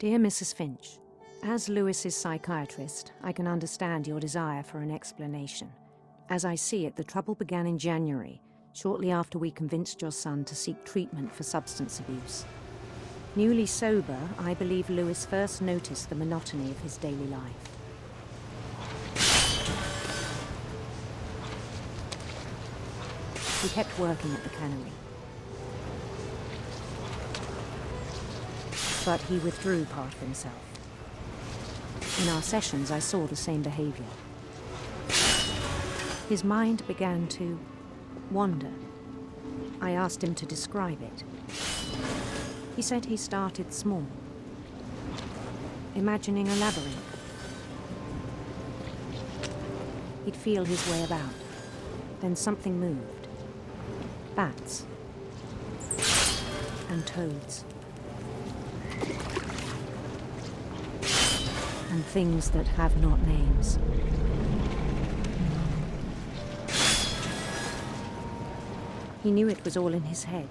Dear Mrs. Finch, as Lewis's psychiatrist, I can understand your desire for an explanation. As I see it, the trouble began in January, shortly after we convinced your son to seek treatment for substance abuse. Newly sober, I believe Lewis first noticed the monotony of his daily life. He kept working at the cannery. But he withdrew part of himself. In our sessions, I saw the same behavior. His mind began to wander. I asked him to describe it. He said he started small, imagining a labyrinth. He'd feel his way about. Then something moved. Bats and toads. And things that have not names. He knew it was all in his head.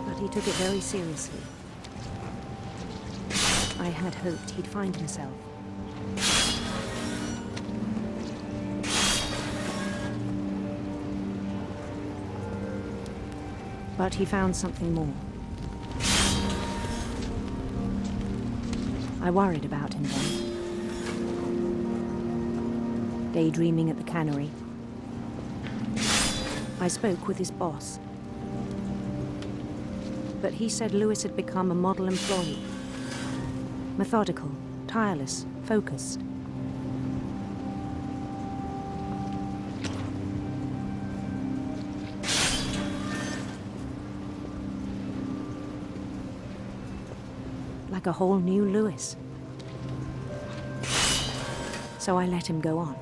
But he took it very seriously. I had hoped he'd find himself. But he found something more. I worried about him then. Daydreaming at the cannery. I spoke with his boss. But he said Lewis had become a model employee. Methodical, tireless, focused. Like a whole new Lewis. So I let him go on.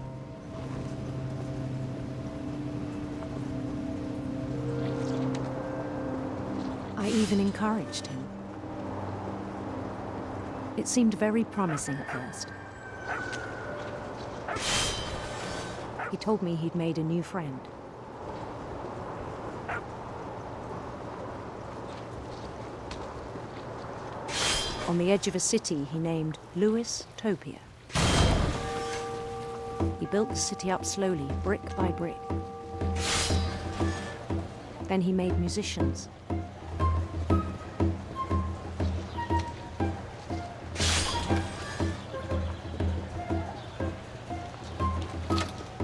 I even encouraged him. It seemed very promising at first. He told me he'd made a new friend. On the edge of a city he named Lewis-topia. He built the city up slowly, brick by brick. Then he made musicians.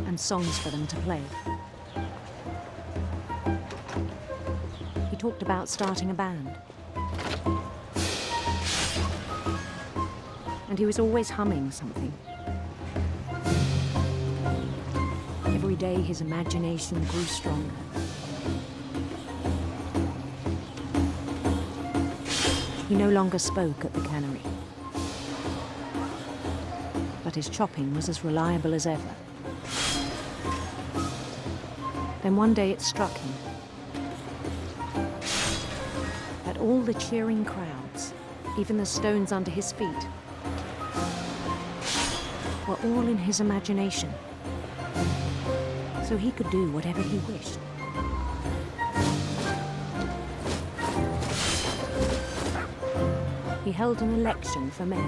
And songs for them to play. He talked about starting a band. And he was always humming something. Every day his imagination grew stronger. He no longer spoke at the cannery. But his chopping was as reliable as ever. Then one day it struck him that all the cheering crowds, even the stones under his feet, were all in his imagination, so he could do whatever he wished. He held an election for mayor,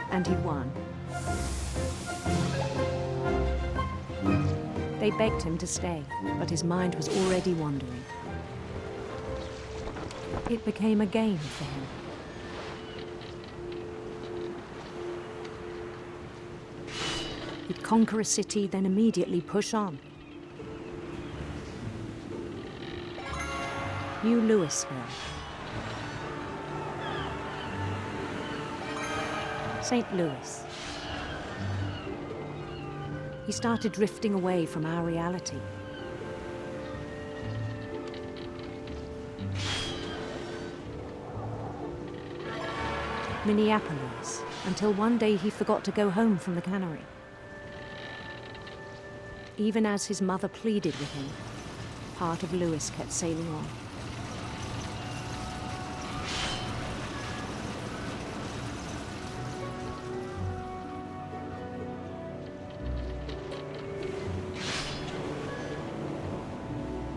and he won. They begged him to stay, but his mind was already wandering. It became a game for him. He'd conquer a city, then immediately push on. New Louisville. St. Louis. He started drifting away from our reality. Minneapolis, until one day he forgot to go home from the cannery. Even as his mother pleaded with him, part of Lewis kept sailing on.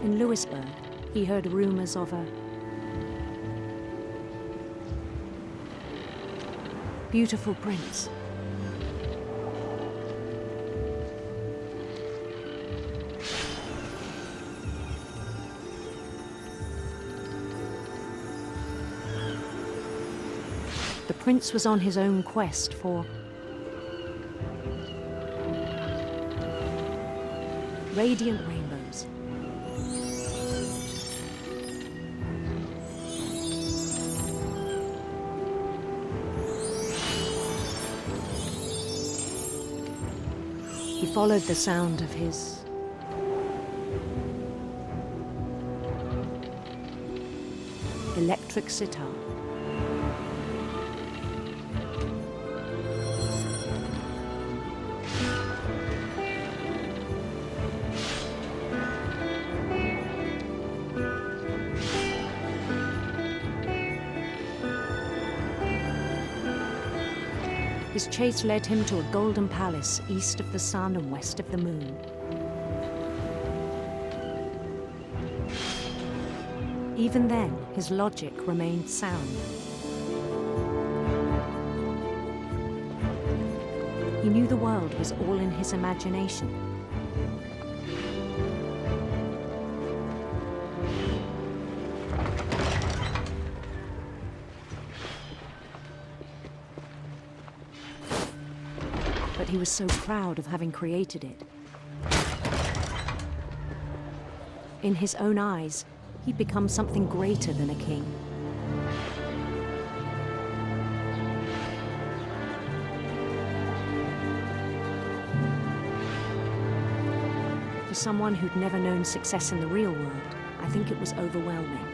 In Louisburg, he heard rumors of a beautiful prince. The prince was on his own quest for radiant rainbows. He followed the sound of his electric sitar. His chase led him to a golden palace east of the sun and west of the moon. Even then, his logic remained sound. He knew the world was all in his imagination. But he was so proud of having created it. In his own eyes, he'd become something greater than a king. For someone who'd never known success in the real world, I think it was overwhelming.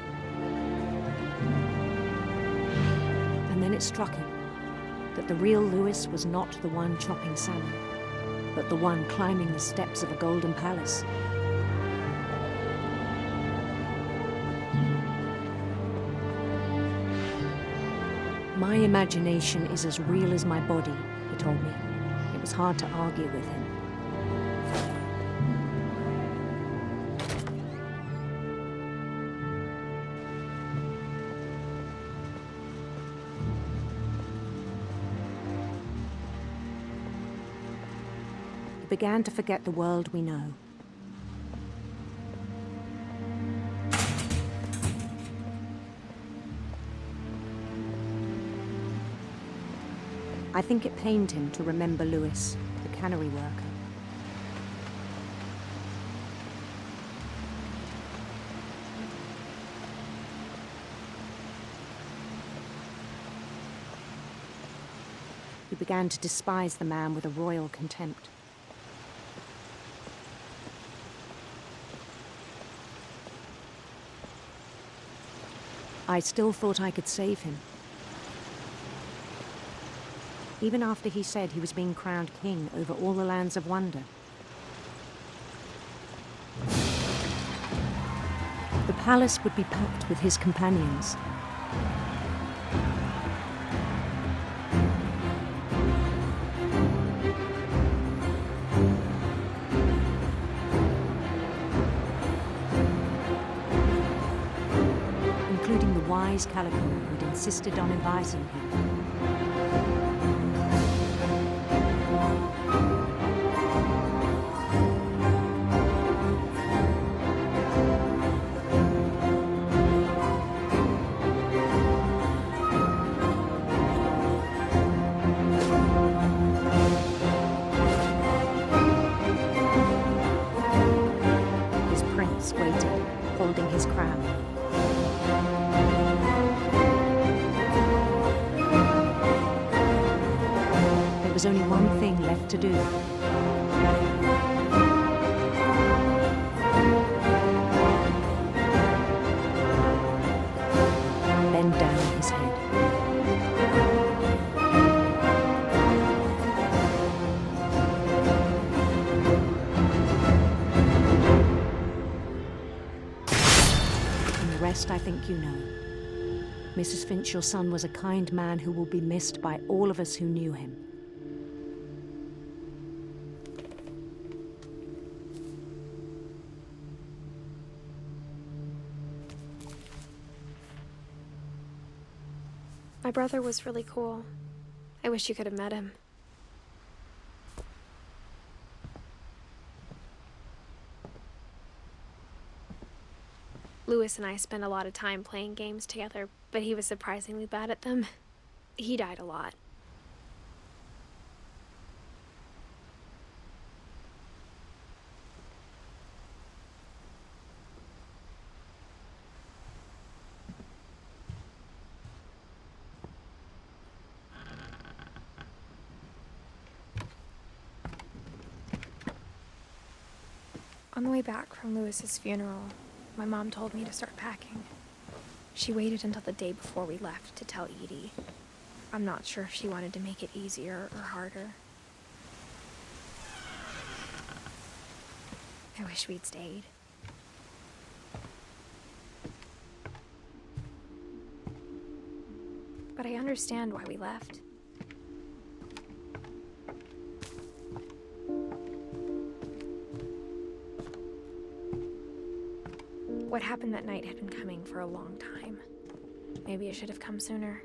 And then it struck him that the real Lewis was not the one chopping salmon, but the one climbing the steps of a golden palace. My imagination is as real as my body, he told me. It was hard to argue with him. He began to forget the world we know. I think it pained him to remember Lewis, the cannery worker. He began to despise the man with a royal contempt. I still thought I could save him. Even after he said he was being crowned king over all the lands of wonder. The palace would be packed with his companions. Including the wise Calico who'd insisted on advising him. Waited, holding his crown. There was only one thing left to do. Bend down his head. I think you know. Mrs. Finch, your son was a kind man who will be missed by all of us who knew him. My brother was really cool. I wish you could have met him. Lewis and I spent a lot of time playing games together, but he was surprisingly bad at them. He died a lot. On the way back from Lewis's funeral, my mom told me to start packing. She waited until the day before we left to tell Edie. I'm not sure if she wanted to make it easier or harder. I wish we'd stayed. But I understand why we left. What happened that night had been coming for a long time. Maybe it should have come sooner.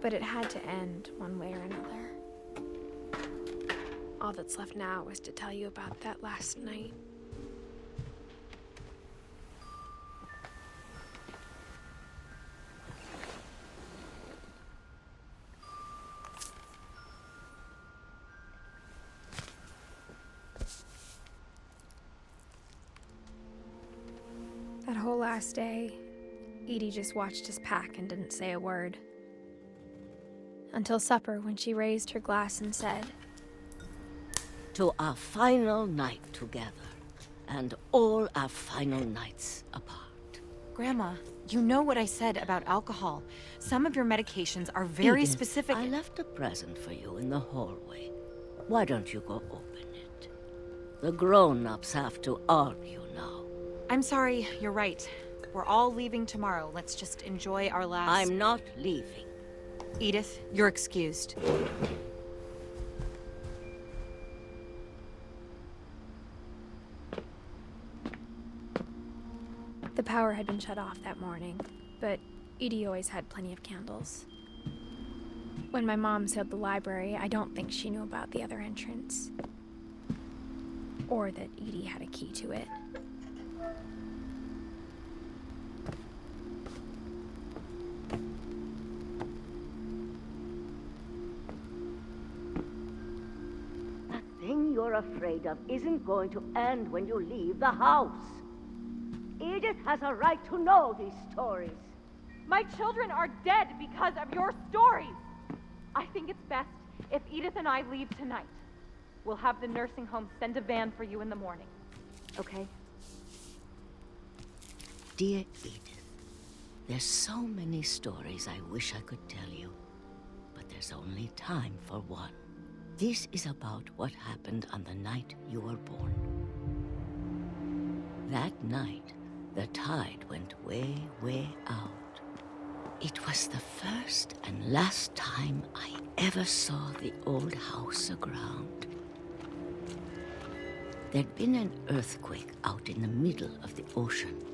But it had to end one way or another. All that's left now is to tell you about that last night. That whole last day, Edie just watched us pack and didn't say a word. Until supper, when she raised her glass and said, "To our final night together, and all our final nights apart." Grandma, you know what I said about alcohol. Some of your medications are very Edith, specific. I left a present for you in the hallway. Why don't you go open it? The grown-ups have to argue now. I'm sorry, you're right. We're all leaving tomorrow. Let's just enjoy our last... I'm not leaving. Edith, you're excused. the power had been shut off that morning, but Edie always had plenty of candles. When my mom sealed the library, I don't think she knew about the other entrance. Or that Edie had a key to it. That thing you're afraid of isn't going to end when you leave the house. Edith has a right to know these stories. My children are dead because of your stories. I think it's best if Edith and I leave tonight. We'll have the nursing home send a van for you in the morning. Okay? Dear Edith, there's so many stories I wish I could tell you, but there's only time for one. This is about what happened on the night you were born. That night, the tide went way, way out. It was the first and last time I ever saw the old house aground. There'd been an earthquake out in the middle of the ocean.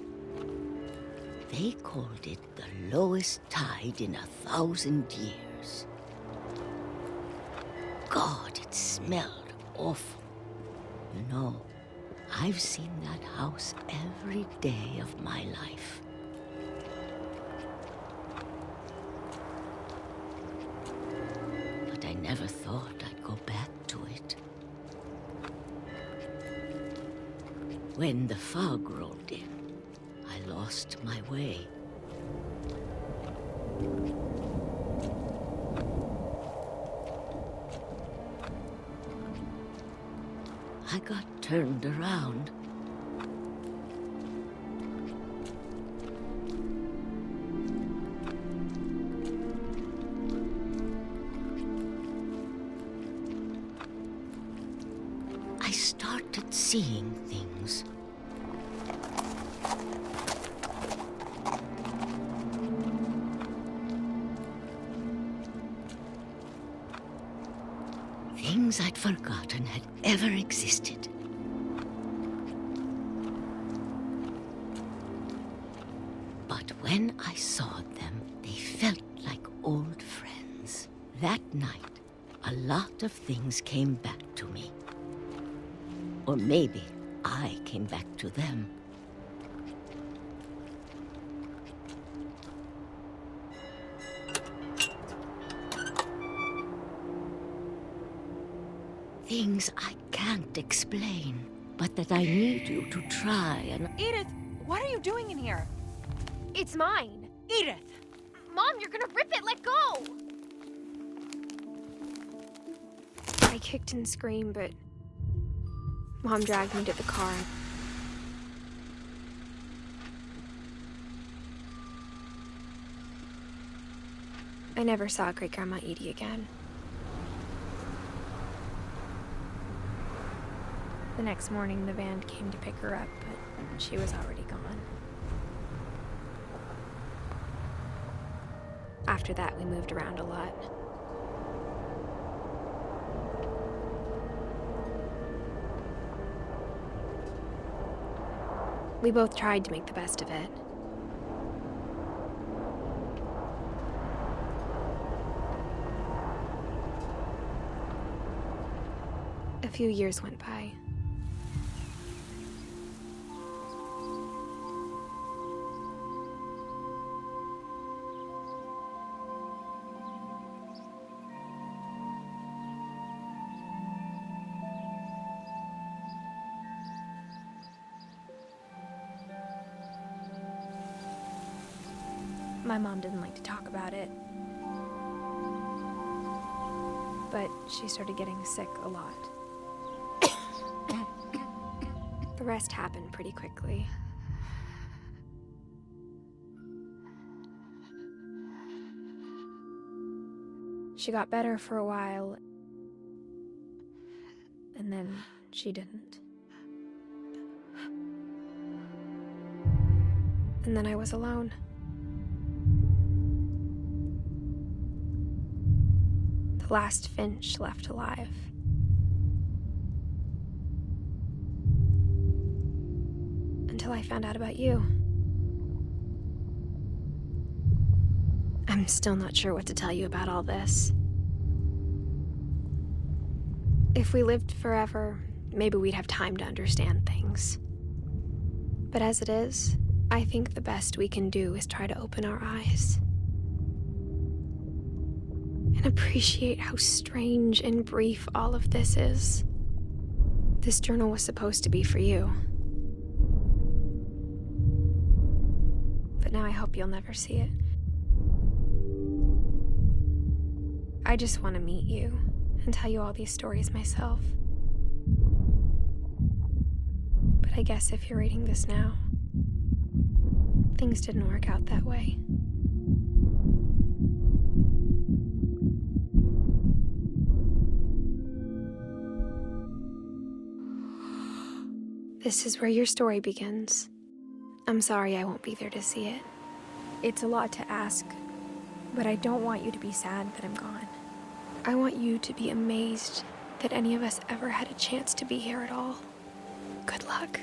They called it the lowest tide in 1,000 years. God, it smelled awful. You know, I've seen that house every day of my life. But I never thought I'd go back to it. When the fog rolled in, I lost my way. I got turned around. I started seeing things. Things I'd forgotten had ever existed. But when I saw them, they felt like old friends. That night, a lot of things came back to me. Or maybe I came back to them. Things I can't explain, but that I need you to try and... Edith, what are you doing in here? It's mine! Edith! Mom, you're gonna rip it! Let go! I kicked and screamed, but Mom dragged me to the car. I never saw Great-Grandma Edie again. The next morning, the van came to pick her up, but she was already gone. After that, we moved around a lot. We both tried to make the best of it. few years went by. My mom didn't like to talk about it, but she started getting sick a lot. The rest happened pretty quickly. She got better for a while, and then she didn't. And then I was alone. The last Finch left alive. Until I found out about you. I'm still not sure what to tell you about all this. If we lived forever, maybe we'd have time to understand things. But as it is, I think the best we can do is try to open our eyes. And appreciate how strange and brief all of this is. This journal was supposed to be for you. But now I hope you'll never see it. I just want to meet you and tell you all these stories myself. But I guess if you're reading this now, things didn't work out that way. This is where your story begins. I'm sorry I won't be there to see it. It's a lot to ask, but I don't want you to be sad that I'm gone. I want you to be amazed that any of us ever had a chance to be here at all. Good luck.